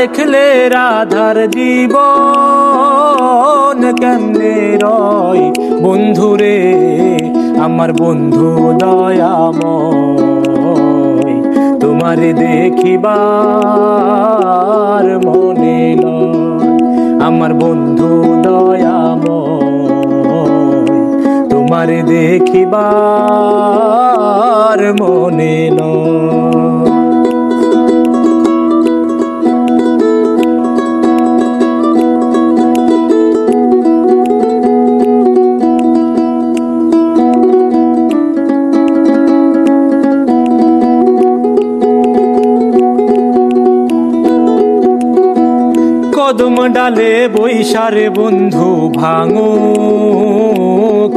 দেখলে রাধার জীবন কেমনে রয় বন্ধুরে আমার বন্ধু দয়াময় তোমারে দেখিবার মনে লয় আমার বন্ধু দয়াময় তোমারে দেখিবার মনে লয়। কদম ডালে বৈশারে বন্ধু ভাঙো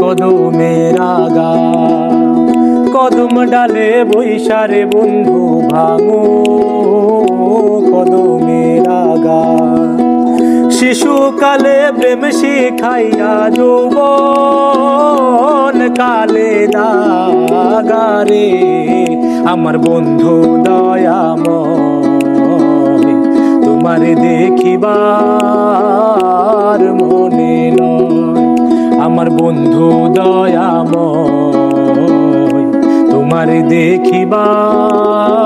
কদমের আগা কদম ডালে বৈশারে বন্ধু ভাঙো কদমের আগা শিশুকালে প্রেম শিখাইয়া যৌবন কালে দাগারে আমার বন্ধু দয়াময় তোমারে দেখিবার মনে লয় আমার বন্ধু দয়াময় তোমারে দেখিবার